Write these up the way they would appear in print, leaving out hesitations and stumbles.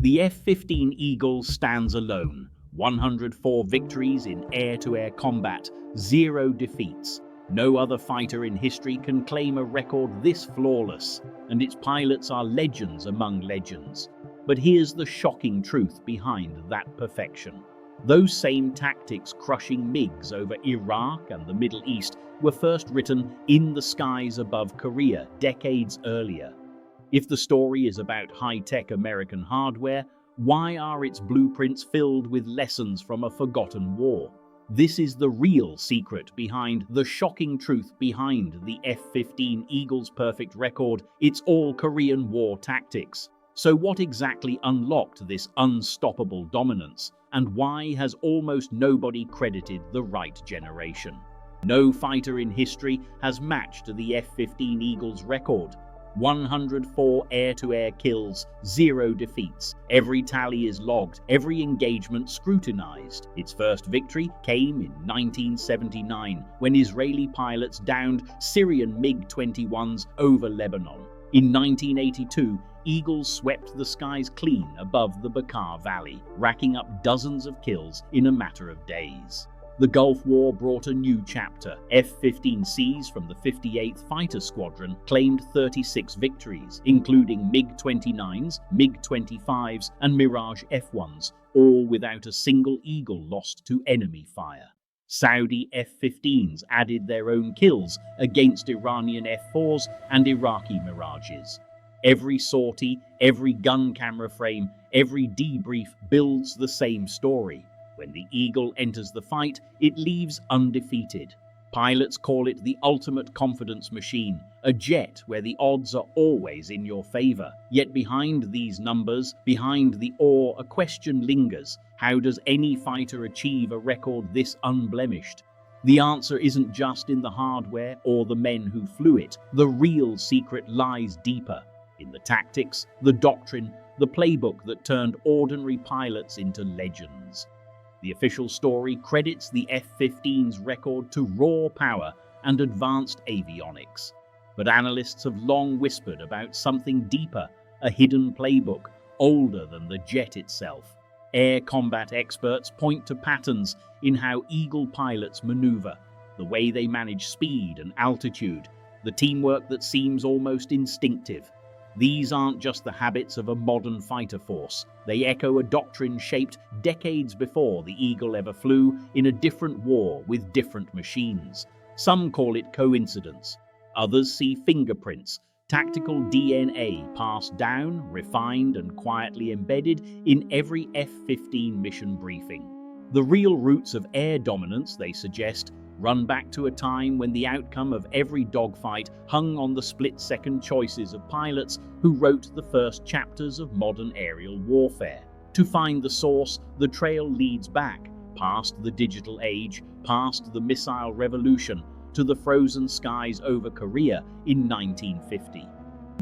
The F-15 Eagle stands alone. 104 victories in air-to-air combat, 0 defeats. No other fighter in history can claim a record this flawless, and its pilots are legends among legends. But here's the shocking truth behind that perfection. Those same tactics crushing MiGs over Iraq and the Middle East were first written in the skies above Korea decades earlier. If the story is about high-tech American hardware, why are its blueprints filled with lessons from a forgotten war? This is the real secret behind the shocking truth behind the F-15 Eagle's perfect record. It's all Korean War tactics. So what exactly unlocked this unstoppable dominance, and why has almost nobody credited the right generation? No fighter in history has matched the F-15 Eagle's record. 104 air-to-air kills, 0 defeats. Every tally is logged, every engagement scrutinized. Its first victory came in 1979, when Israeli pilots downed Syrian MiG-21s over Lebanon. In 1982, Eagles swept the skies clean above the Bekaa Valley, racking up dozens of kills in a matter of days. The Gulf War brought a new chapter. F-15Cs from the 58th Fighter Squadron claimed 36 victories, including MiG-29s, MiG-25s, and Mirage F-1s, all without a single Eagle lost to enemy fire. Saudi F-15s added their own kills against Iranian F-4s and Iraqi Mirages. Every sortie, every gun camera frame, every debrief builds the same story. When the Eagle enters the fight, it leaves undefeated. Pilots call it the ultimate confidence machine, a jet where the odds are always in your favor. Yet behind these numbers, behind the awe, a question lingers. How does any fighter achieve a record this unblemished? The answer isn't just in the hardware or the men who flew it. The real secret lies deeper, in the tactics, the doctrine, the playbook that turned ordinary pilots into legends. The official story credits the F-15's record to raw power and advanced avionics. But analysts have long whispered about something deeper, a hidden playbook, older than the jet itself. Air combat experts point to patterns in how Eagle pilots maneuver, the way they manage speed and altitude, the teamwork that seems almost instinctive. These aren't just the habits of a modern fighter force. They echo a doctrine shaped decades before the Eagle ever flew in a different war with different machines. Some call it coincidence. Others see fingerprints, tactical DNA passed down, refined, and quietly embedded in every F-15 mission briefing. The real roots of air dominance, they suggest, run back to a time when the outcome of every dogfight hung on the split-second choices of pilots who wrote the first chapters of modern aerial warfare. To find the source, the trail leads back, past the digital age, past the missile revolution, to the frozen skies over Korea in 1950.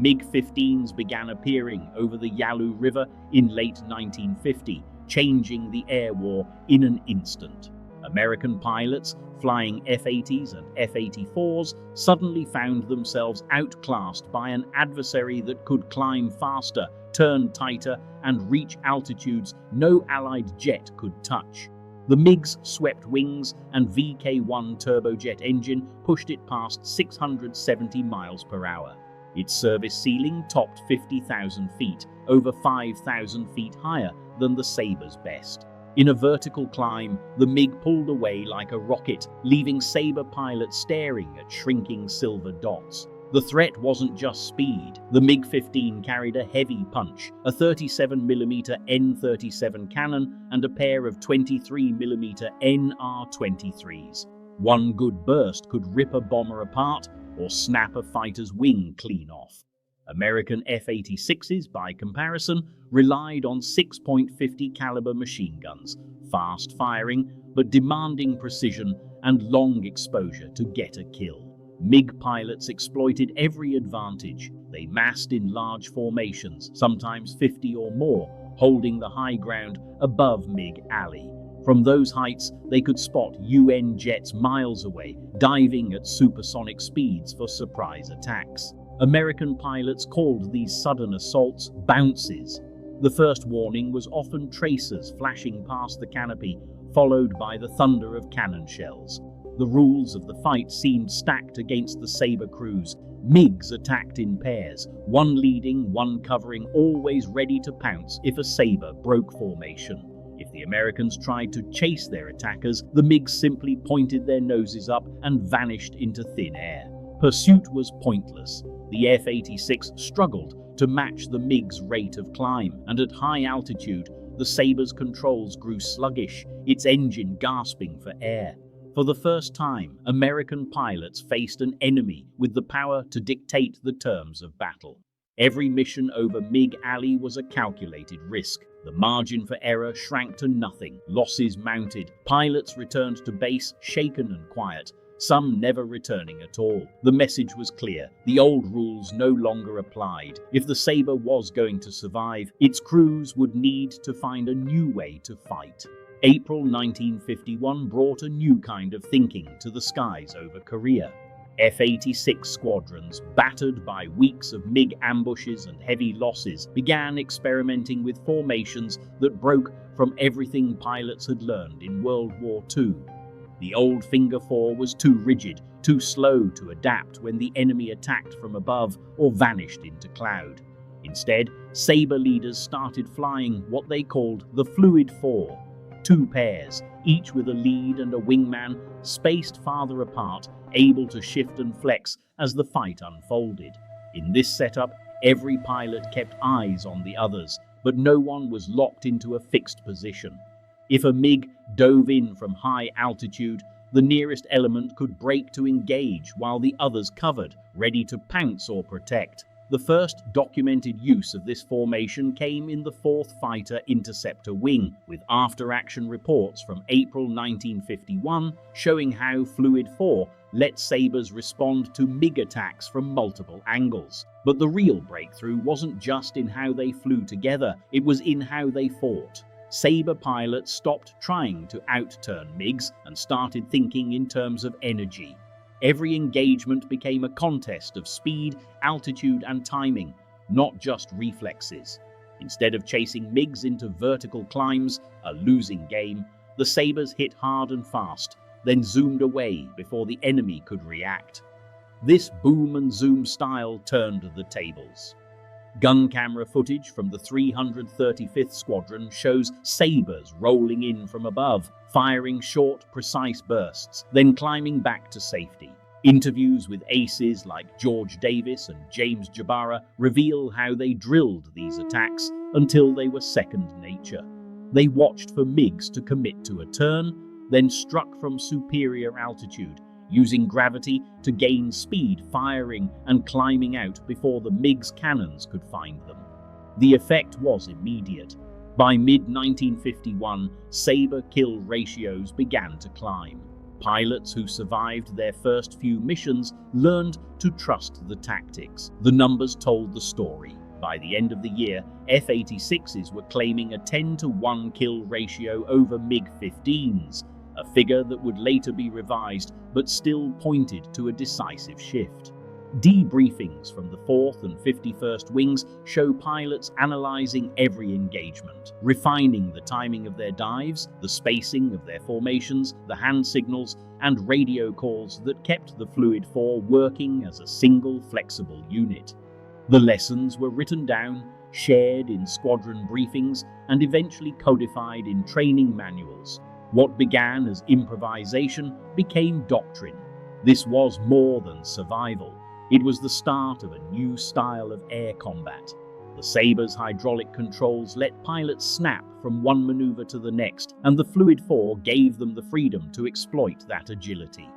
MiG-15s began appearing over the Yalu River in late 1950, changing the air war in an instant. American pilots flying F-80s and F-84s suddenly found themselves outclassed by an adversary that could climb faster, turn tighter, and reach altitudes no Allied jet could touch. The MiG's swept wings and VK-1 turbojet engine pushed it past 670 miles per hour. Its service ceiling topped 50,000 feet, over 5,000 feet higher than the Sabre's best. In a vertical climb, the MiG pulled away like a rocket, leaving Sabre pilots staring at shrinking silver dots. The threat wasn't just speed. The MiG-15 carried a heavy punch, a 37mm N-37 cannon and a pair of 23mm NR-23s. One good burst could rip a bomber apart or snap a fighter's wing clean off. American F-86s, by comparison, relied on 6.50 caliber machine guns, fast-firing but demanding precision and long exposure to get a kill. MiG pilots exploited every advantage. They massed in large formations, sometimes 50 or more, holding the high ground above MiG Alley. From those heights, they could spot UN jets miles away, diving at supersonic speeds for surprise attacks. American pilots called these sudden assaults bounces. The first warning was often tracers flashing past the canopy, followed by the thunder of cannon shells. The rules of the fight seemed stacked against the Sabre crews. MiGs attacked in pairs, one leading, one covering, always ready to pounce if a Sabre broke formation. If the Americans tried to chase their attackers, the MiGs simply pointed their noses up and vanished into thin air. Pursuit was pointless. The F-86 struggled to match the MiG's rate of climb, and at high altitude, the Sabre's controls grew sluggish, its engine gasping for air. For the first time, American pilots faced an enemy with the power to dictate the terms of battle. Every mission over MiG Alley was a calculated risk. The margin for error shrank to nothing. Losses mounted. Pilots returned to base shaken and quiet, some never returning at all. The message was clear. The old rules no longer applied. If the Sabre was going to survive, its crews would need to find a new way to fight. April 1951 brought a new kind of thinking to the skies over Korea. F-86 squadrons, battered by weeks of MiG ambushes and heavy losses, began experimenting with formations that broke from everything pilots had learned in World War II. The old finger four was too rigid, too slow to adapt when the enemy attacked from above or vanished into cloud. Instead, Sabre leaders started flying what they called the fluid four. Two pairs, each with a lead and a wingman, spaced farther apart, able to shift and flex as the fight unfolded. In this setup, every pilot kept eyes on the others, but no one was locked into a fixed position. If a MiG dove in from high altitude, the nearest element could brake to engage while the others covered, ready to pounce or protect. The first documented use of this formation came in the 4th Fighter Interceptor Wing, with after-action reports from April 1951 showing how Fluid 4 let Sabres respond to MiG attacks from multiple angles. But the real breakthrough wasn't just in how they flew together, it was in how they fought. Sabre pilots stopped trying to outturn MiGs and started thinking in terms of energy. Every engagement became a contest of speed, altitude, and timing, not just reflexes. Instead of chasing MiGs into vertical climbs, a losing game, the Sabres hit hard and fast, then zoomed away before the enemy could react. This boom and zoom style turned the tables. Gun camera footage from the 335th Squadron shows Sabres rolling in from above, firing short, precise bursts, then climbing back to safety. Interviews with aces like George Davis and James Jabara reveal how they drilled these attacks until they were second nature. They watched for MiGs to commit to a turn, then struck from superior altitude, using gravity to gain speed, firing and climbing out before the MiG's cannons could find them. The effect was immediate. By mid-1951, Sabre kill ratios began to climb. Pilots who survived their first few missions learned to trust the tactics. The numbers told the story. By the end of the year, F-86s were claiming a 10-to-1 kill ratio over MiG-15s, a figure that would later be revised but still pointed to a decisive shift. Debriefings from the 4th and 51st Wings show pilots analyzing every engagement, refining the timing of their dives, the spacing of their formations, the hand signals, and radio calls that kept the Fluid 4 working as a single flexible unit. The lessons were written down, shared in squadron briefings, and eventually codified in training manuals. What began as improvisation became doctrine. This was more than survival. It was the start of a new style of air combat. The Sabre's hydraulic controls let pilots snap from one maneuver to the next, and the Fluid 4 gave them the freedom to exploit that agility.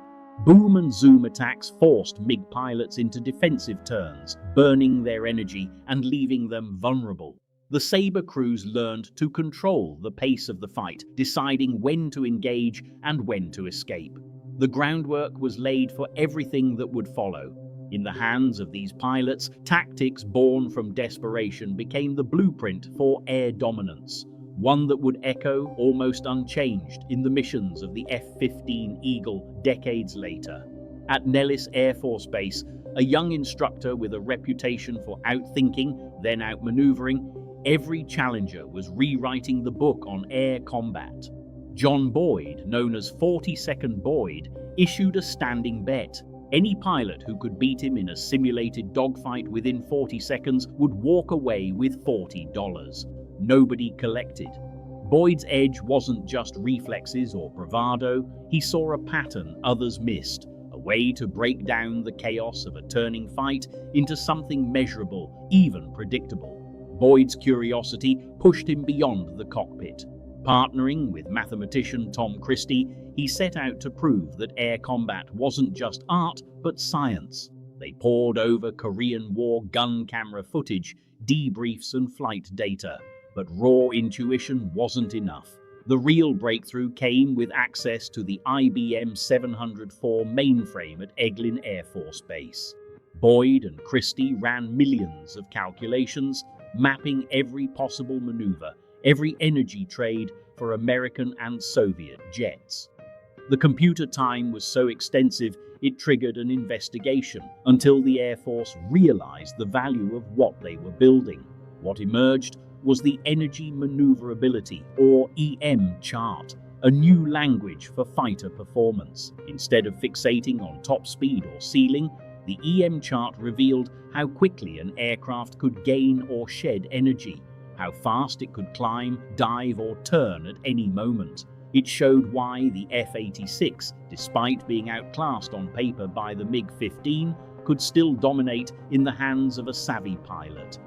Boom and zoom attacks forced MiG pilots into defensive turns, burning their energy and leaving them vulnerable. The Sabre crews learned to control the pace of the fight, deciding when to engage and when to escape. The groundwork was laid for everything that would follow. In the hands of these pilots, tactics born from desperation became the blueprint for air dominance, one that would echo almost unchanged in the missions of the F-15 Eagle decades later. At Nellis Air Force Base, a young instructor with a reputation for outthinking, then outmaneuvering, Every challenger was rewriting the book on air combat. John Boyd, known as 42nd Boyd, issued a standing bet. Any pilot who could beat him in a simulated dogfight within 40 seconds would walk away with $40. Nobody collected. Boyd's edge wasn't just reflexes or bravado. He saw a pattern others missed, a way to break down the chaos of a turning fight into something measurable, even predictable. Boyd's curiosity pushed him beyond the cockpit. Partnering with mathematician Tom Christie, he set out to prove that air combat wasn't just art, but science. They pored over Korean War gun camera footage, debriefs and flight data. But raw intuition wasn't enough. The real breakthrough came with access to the IBM 704 mainframe at Eglin Air Force Base. Boyd and Christie ran millions of calculations, mapping every possible maneuver, every energy trade for American and Soviet jets. The computer time was so extensive it triggered an investigation until the Air Force realized the value of what they were building. What emerged was the Energy Maneuverability, or EM chart, a new language for fighter performance. Instead of fixating on top speed or ceiling, the EM chart revealed how quickly an aircraft could gain or shed energy, how fast it could climb, dive or turn at any moment. It showed why the F-86, despite being outclassed on paper by the MiG-15, could still dominate in the hands of a savvy pilot.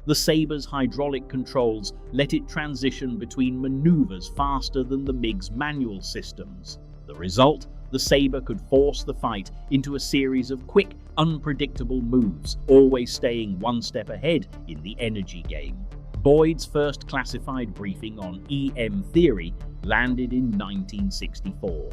The Sabre's hydraulic controls let it transition between maneuvers faster than the MiG's manual systems. The result? The Sabre could force the fight into a series of quick, unpredictable moves, always staying one step ahead in the energy game. Boyd's first classified briefing on EM theory landed in 1964.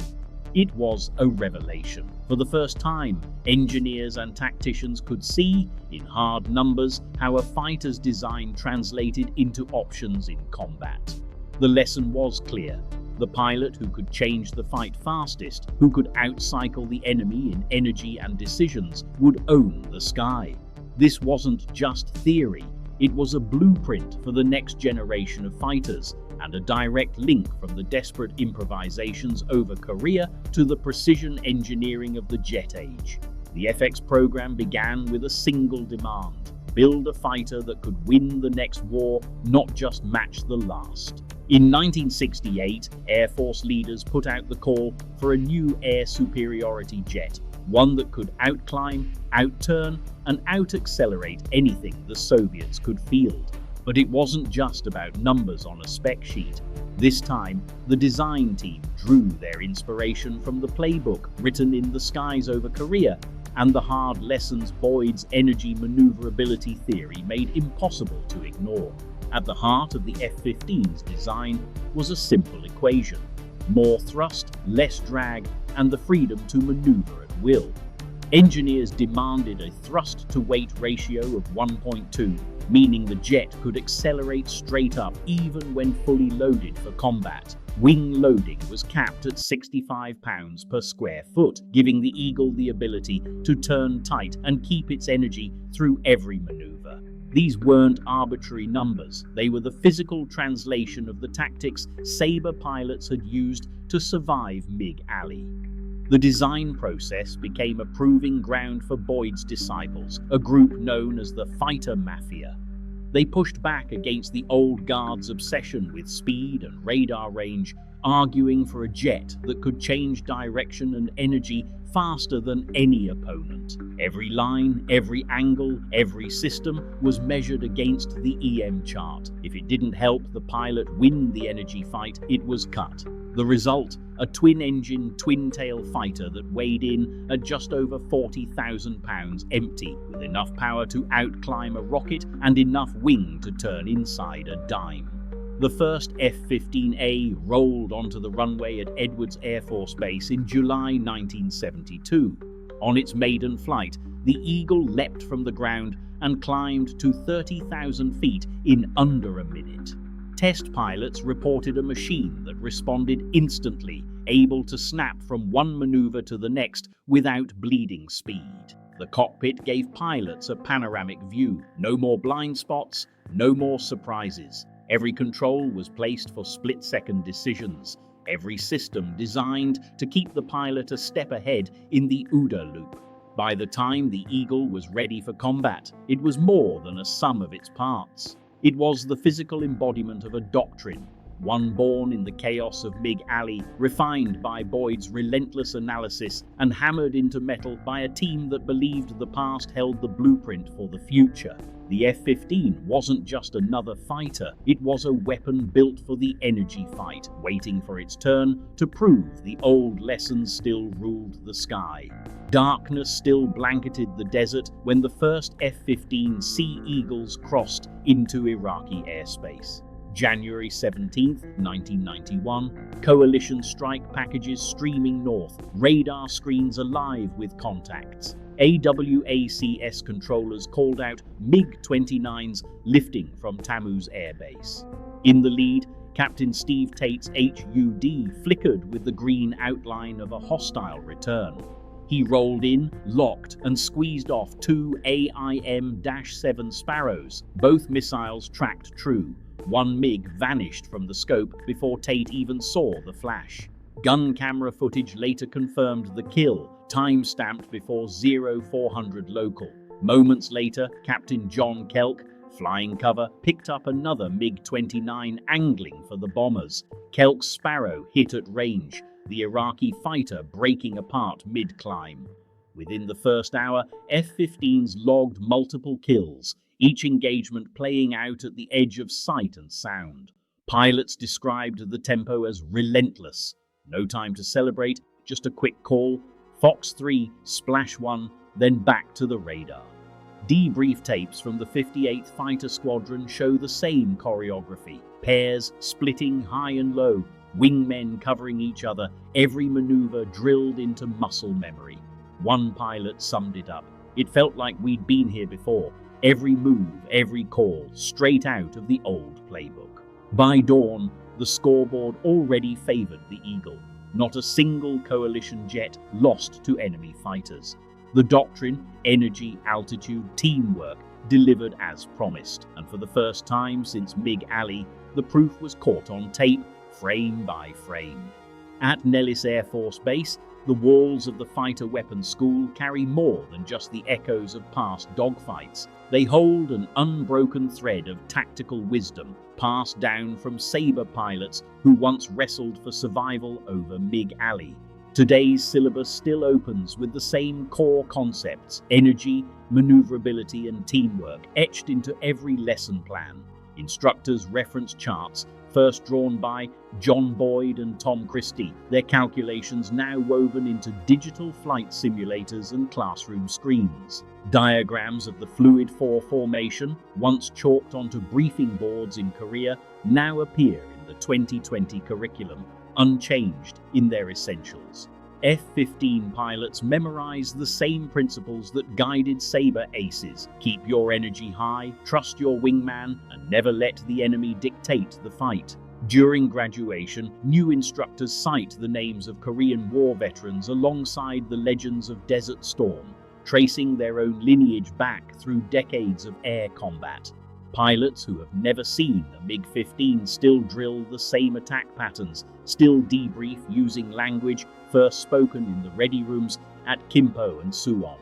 It was a revelation. For the first time, engineers and tacticians could see, in hard numbers, how a fighter's design translated into options in combat. The lesson was clear. The pilot who could change the fight fastest, who could outcycle the enemy in energy and decisions, would own the sky. This wasn't just theory. It was a blueprint for the next generation of fighters, and a direct link from the desperate improvisations over Korea to the precision engineering of the jet age. The FX program began with a single demand: build a fighter that could win the next war, not just match the last. In 1968, Air Force leaders put out the call for a new air superiority jet, one that could outclimb, outturn, and out-accelerate anything the Soviets could field. But it wasn't just about numbers on a spec sheet. This time, the design team drew their inspiration from the playbook written in the skies over Korea and the hard lessons Boyd's energy maneuverability theory made impossible to ignore. At the heart of the F-15's design was a simple equation: more thrust, less drag, and the freedom to maneuver at will. Engineers demanded a thrust-to-weight ratio of 1.2, meaning the jet could accelerate straight up even when fully loaded for combat. Wing loading was capped at 65 pounds per square foot, giving the Eagle the ability to turn tight and keep its energy through every maneuver. These weren't arbitrary numbers. They were the physical translation of the tactics Sabre pilots had used to survive MiG Alley. The design process became a proving ground for Boyd's disciples, a group known as the Fighter Mafia. They pushed back against the old guard's obsession with speed and radar range, arguing for a jet that could change direction and energy faster than any opponent. Every line, every angle, every system was measured against the EM chart. If it didn't help the pilot win the energy fight, it was cut. The result? A twin-engine, twin-tail fighter that weighed in at just over 40,000 pounds empty, with enough power to outclimb a rocket and enough wing to turn inside a dime. The first F-15A rolled onto the runway at Edwards Air Force Base in July 1972. On its maiden flight, the Eagle leapt from the ground and climbed to 30,000 feet in under a minute. Test pilots reported a machine that responded instantly, able to snap from one maneuver to the next without bleeding speed. The cockpit gave pilots a panoramic view, no more blind spots, No more surprises. Every control was placed for split-second decisions. Every system designed to keep the pilot a step ahead in the OODA loop. By the time the Eagle was ready for combat, it was more than a sum of its parts. It was the physical embodiment of a doctrine, one born in the chaos of MiG Alley, refined by Boyd's relentless analysis and hammered into metal by a team that believed the past held the blueprint for the future. The F-15 wasn't just another fighter, it was a weapon built for the energy fight, waiting for its turn to prove the old lessons still ruled the sky. Darkness still blanketed the desert when the first F-15 Sea Eagles crossed into Iraqi airspace. January 17, 1991, coalition strike packages streaming north, radar screens alive with contacts. AWACS controllers called out MiG-29s lifting from Tammuz Air Base. In the lead, Captain Steve Tate's HUD flickered with the green outline of a hostile return. He rolled in, locked, and squeezed off two AIM-7 Sparrows. Both missiles tracked true. One MiG vanished from the scope before Tate even saw the flash. Gun camera footage later confirmed the kill, time-stamped before 0400 local. Moments later, Captain John Kelk, flying cover, picked up another MiG-29 angling for the bombers. Kelk's Sparrow hit at range, the Iraqi fighter breaking apart mid-climb. Within the first hour, F-15s logged multiple kills, each engagement playing out at the edge of sight and sound. Pilots described the tempo as relentless. No time to celebrate, just a quick call, Fox 3, Splash 1, then back to the radar. Debrief tapes from the 58th Fighter Squadron show the same choreography. Pairs splitting high and low, wingmen covering each other, every maneuver drilled into muscle memory. One pilot summed it up. It felt like we'd been here before. Every move, every call, straight out of the old playbook. By dawn, the scoreboard already favored the Eagle. Not a single coalition jet lost to enemy fighters. The doctrine, energy, altitude, teamwork delivered as promised. And for the first time since MiG Alley, the proof was caught on tape, frame by frame. At Nellis Air Force Base, the walls of the Fighter Weapons School carry more than just the echoes of past dogfights. They hold an unbroken thread of tactical wisdom passed down from Sabre pilots who once wrestled for survival over MiG Alley. Today's syllabus still opens with the same core concepts: energy, maneuverability, and teamwork etched into every lesson plan. Instructors reference charts first drawn by John Boyd and Tom Christie, their calculations now woven into digital flight simulators and classroom screens. Diagrams of the Fluid 4 formation, once chalked onto briefing boards in Korea, now appear in the 2020 curriculum, unchanged in their essentials. F-15 pilots memorize the same principles that guided Sabre aces. Keep your energy high, trust your wingman, and never let the enemy dictate the fight. During graduation, new instructors cite the names of Korean War veterans alongside the legends of Desert Storm, tracing their own lineage back through decades of air combat. Pilots who have never seen a MiG-15 still drill the same attack patterns, still debrief using language first spoken in the ready rooms at Kimpo and Suwon.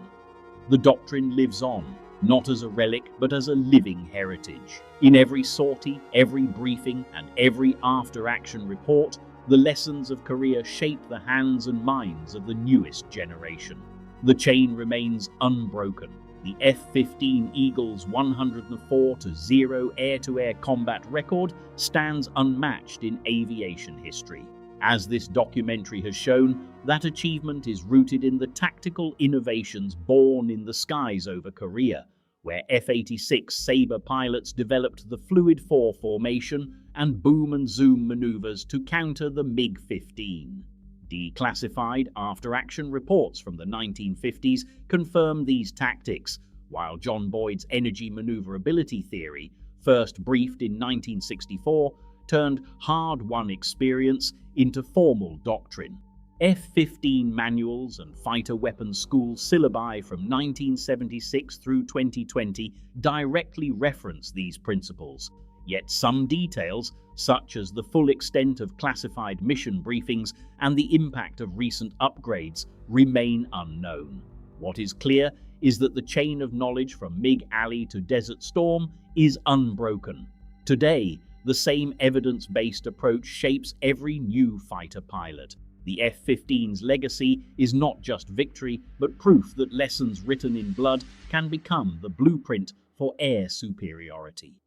The doctrine lives on, not as a relic, but as a living heritage. In every sortie, every briefing, and every after-action report, the lessons of Korea shape the hands and minds of the newest generation. The chain remains unbroken. The F-15 Eagle's 104-0 air-to-air combat record stands unmatched in aviation history. As this documentary has shown, that achievement is rooted in the tactical innovations born in the skies over Korea, where F-86 Sabre pilots developed the Fluid 4 formation and boom and zoom maneuvers to counter the MiG-15. Declassified after-action reports from the 1950s confirm these tactics, while John Boyd's energy maneuverability theory, first briefed in 1964, turned hard-won experience into formal doctrine. F-15 manuals and fighter weapons school syllabi from 1976 through 2020 directly reference these principles, yet some details, such as the full extent of classified mission briefings and the impact of recent upgrades, remain unknown. What is clear is that the chain of knowledge from MiG Alley to Desert Storm is unbroken. Today, the same evidence-based approach shapes every new fighter pilot. The F-15's legacy is not just victory, but proof that lessons written in blood can become the blueprint for air superiority.